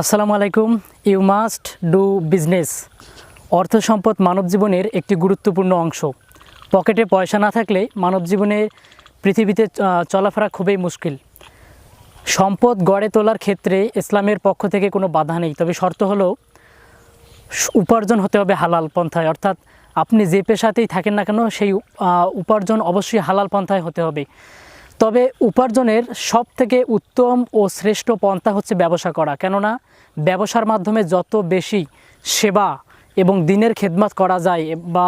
আসসালামু আলাইকুম। You must do business. অর্থ সম্পদ মানব জীবনের একটি গুরুত্বপূর্ণ অংশ। পকেটে পয়সা না থাকলে মানব জীবনে পৃথিবীতে চলাফেরা খুবই মুশকিল। সম্পদ গড়ে তোলার ক্ষেত্রে ইসলামের পক্ষ থেকে কোনো বাধা নেই, তবে শর্ত হলো উপার্জন হতে হবে হালাল পন্থায়। অর্থাৎ আপনি যে পেশাতেই থাকেন না কেন সেই উপার্জন অবশ্যই হালাল পন্থায় হতে হবে। তবে উপার্জনের সবথেকে উত্তম ও শ্রেষ্ঠ পন্থা হচ্ছে ব্যবসা করা। কেননা ব্যবসার মাধ্যমে যত বেশি সেবা এবং দিনের খেদমত করা যায় বা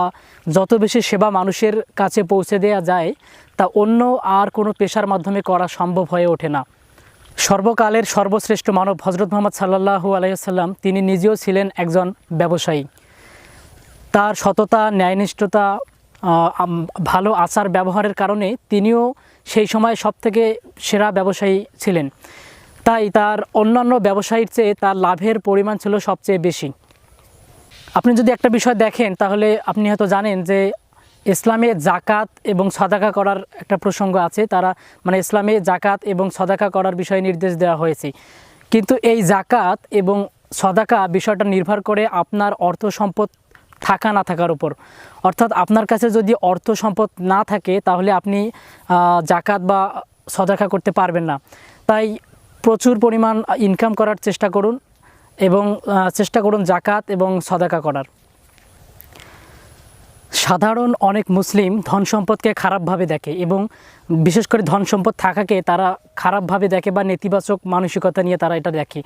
যত বেশি সেবা মানুষের কাছে পৌঁছে দেওয়া যায়, তা অন্য আর কোনো পেশার মাধ্যমে করা সম্ভব হয়ে ওঠে না। সর্বকালের সর্বশ্রেষ্ঠ মানব হজরত মুহাম্মদ সাল্লাল্লাহু আলাইহি ওয়াসাল্লাম তিনি নিজেও ছিলেন একজন ব্যবসায়ী। তার সততা, ন্যায়নিষ্ঠতা, ভালো আচার ব্যবহারের কারণে তিনিও সেই সময় সবথেকে সেরা ব্যবসায়ী ছিলেন। তাই তার অন্যান্য ব্যবসায়ীর চেয়ে তার লাভের পরিমাণ ছিল সবচেয়ে বেশি। আপনি যদি একটা বিষয় দেখেন তাহলে আপনি হয়তো জানেন যে ইসলামে জাকাত এবং সদাকা করার একটা প্রসঙ্গ আছে। ইসলামে জাকাত এবং সদাকা করার বিষয়ে নির্দেশ দেওয়া হয়েছে। কিন্তু এই জাকাত এবং সদাকা বিষয়টা নির্ভর করে আপনার অর্থ সম্পদ থাকা না থাকার উপর। অর্থাৎ আপনার কাছে যদি অর্থ সম্পদ না থাকে তাহলে আপনি জাকাত বা সদাকা করতে পারবেন না। তাই প্রচুর পরিমাণ ইনকাম করার চেষ্টা করুন এবং চেষ্টা করুন জাকাত এবং সদাকা করার। সাধারণ অনেক মুসলিম ধন সম্পদকে খারাপভাবে দেখে এবং বিশেষ করে ধন সম্পদ থাকাকে তারা খারাপভাবে দেখে বা নেতিবাচক মানসিকতা নিয়ে তারা এটা দেখে,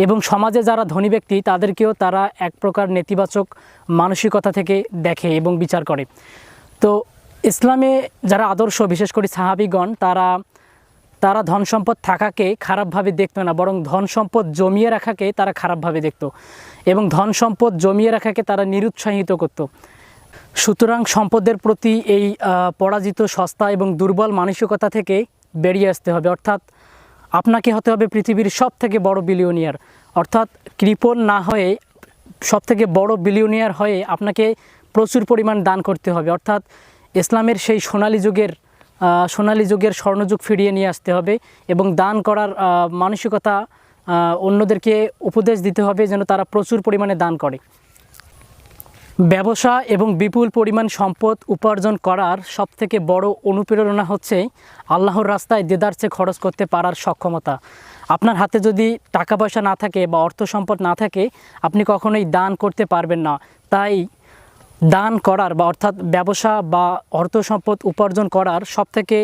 এবং সমাজে যারা ধনী ব্যক্তি তাদেরকেও তারা এক প্রকার নেতিবাচক মানসিকতা থেকে দেখে এবং বিচার করে। তো ইসলামে যারা আদর্শ, বিশেষ করে সাহাবীগণ, তারা ধন সম্পদ থাকাকে খারাপভাবে দেখতো না, বরং ধন সম্পদ জমিয়ে রাখাকে তারা খারাপভাবে দেখতো এবং ধন সম্পদ জমিয়ে রাখাকে তারা নিরুৎসাহিত করতো। সুতরাং সম্পদের প্রতি এই পরাজিত, সস্তা এবং দুর্বল মানসিকতা থেকে বেরিয়ে আসতে হবে। অর্থাৎ আপনাকে হতে হবে পৃথিবীর সবথেকে বড় বিলিয়নিয়ার। অর্থাৎ কৃপণ না হয়ে সবথেকে বড় বিলিয়নিয়ার হয়ে আপনাকে প্রচুর পরিমাণ দান করতে হবে। অর্থাৎ ইসলামের সেই সোনালী যুগের স্বর্ণযুগ ফিরিয়ে নিয়ে আসতে হবে এবং দান করার মানসিকতা অন্যদেরকে উপদেশ দিতে হবে যেন তারা প্রচুর পরিমাণে দান করে। ব্যবসা এবং বিপুল পরিমাণ সম্পদ উপার্জন করার সবথেকে বড় অনুপ্রেরণা হচ্ছে আল্লাহর রাস্তায় দেদারচে খরচ করতে পারার সক্ষমতা। আপনার হাতে যদি টাকা পয়সা না থাকে বা অর্থ সম্পদ না থাকে, আপনি কখনোই দান করতে পারবেন না। তাই দান করার বা অর্থাৎ ব্যবসা বা অর্থ সম্পদ উপার্জন করার সবথেকে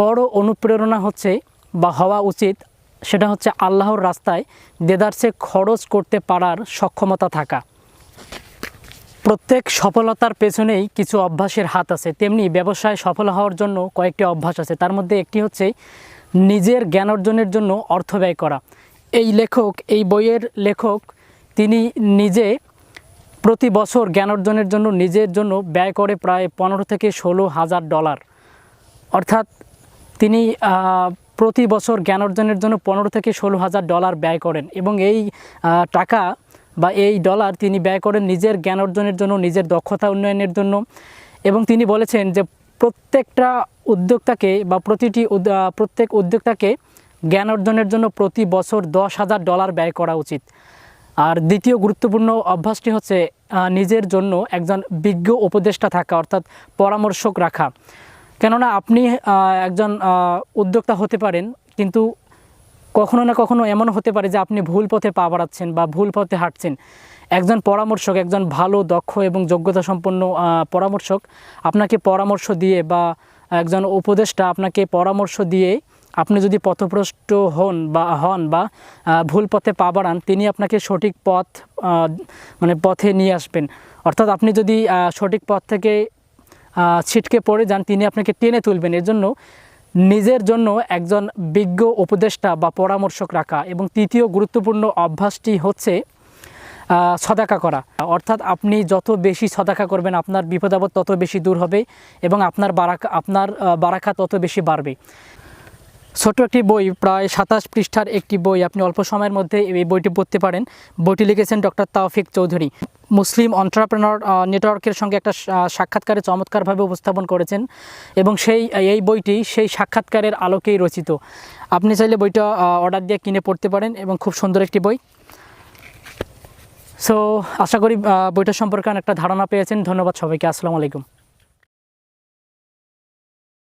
বড় অনুপ্রেরণা হচ্ছে বা হওয়া উচিত, সেটা হচ্ছে আল্লাহর রাস্তায় দেদারচে খরচ করতে পারার সক্ষমতা থাকা। প্রত্যেক সফলতার পেছনেই কিছু অভ্যাসের হাত আছে, তেমনি ব্যবসায় সফল হওয়ার জন্য কয়েকটি অভ্যাস আছে। তার মধ্যে একটি হচ্ছে নিজের জ্ঞান অর্জনের জন্য অর্থ ব্যয় করা। এই বইয়ের লেখক তিনি নিজে প্রতি বছর জ্ঞান অর্জনের জন্য নিজের জন্য ব্যয় করে প্রায় 15 থেকে 16,000 ডলার। অর্থাৎ তিনি প্রতি বছর জ্ঞান অর্জনের জন্য 15 থেকে 16,000 ডলার ব্যয় করেন এবং এই টাকা বা এই ডলার তিনি ব্যয় করেন নিজের জ্ঞান অর্জনের জন্য, নিজের দক্ষতা উন্নয়নের জন্য। এবং তিনি বলেছেন যে প্রত্যেকটা উদ্যোক্তাকে বা প্রত্যেক উদ্যোক্তাকে জ্ঞান অর্জনের জন্য প্রতি বছর 10,000 ডলার ব্যয় করা উচিত। আর দ্বিতীয় গুরুত্বপূর্ণ অভ্যাসটি হচ্ছে নিজের জন্য একজন বিজ্ঞ উপদেষ্টা থাকা, অর্থাৎ পরামর্শক রাখা। কেননা আপনি একজন উদ্যোক্তা হতে পারেন, কিন্তু কখনো না কখনো এমন হতে পারে যে আপনি ভুল পথে পা বাড়াচ্ছেন বা ভুল পথে হাঁটছেন। একজন পরামর্শক, একজন ভালো, দক্ষ এবং যোগ্যতা সম্পন্ন পরামর্শক আপনাকে পরামর্শ দিয়ে বা একজন উপদেষ্টা আপনাকে পরামর্শ দিয়ে আপনি যদি পথভ্রষ্ট হন বা ভুল পথে পা বাড়ান, তিনি আপনাকে সঠিক পথে নিয়ে আসবেন। অর্থাৎ আপনি যদি সঠিক পথ থেকে ছিটকে পড়ে যান, তিনি আপনাকে টেনে তুলবেন। এর জন্য নিজের জন্য একজন বিজ্ঞ উপদেষ্টা বা পরামর্শক রাখা। এবং তৃতীয় গুরুত্বপূর্ণ অভ্যাসটি হচ্ছে সদাকা করা। অর্থাৎ আপনি যত বেশি সদাকা করবেন আপনার বিপদ-আপদ তত বেশি দূর হবে এবং আপনার বারাকা তত বেশি বাড়বে। ছোট একটি বই, প্রায় 27 পৃষ্ঠার একটি বই, আপনি অল্প সময়ের মধ্যে এই বইটি পড়তে পারেন। বইটি লিখেছেন ডক্টর তাওফিক চৌধুরী। মুসলিম এন্টারপ্রেনার নেটওয়ার্কের সঙ্গে একটা সাক্ষাৎকারে চমৎকারভাবে উপস্থাপন করেছেন এবং এই বইটি সেই সাক্ষাৎকারের আলোকেই রচিত। আপনি চাইলে বইটা অর্ডার দিয়ে কিনে পড়তে পারেন এবং খুব সুন্দর একটি বই। সো আশা করি বইটা সম্পর্কে অনেকটা ধারণা পেয়েছেন। ধন্যবাদ সবাইকে। আসসালামু আলাইকুম।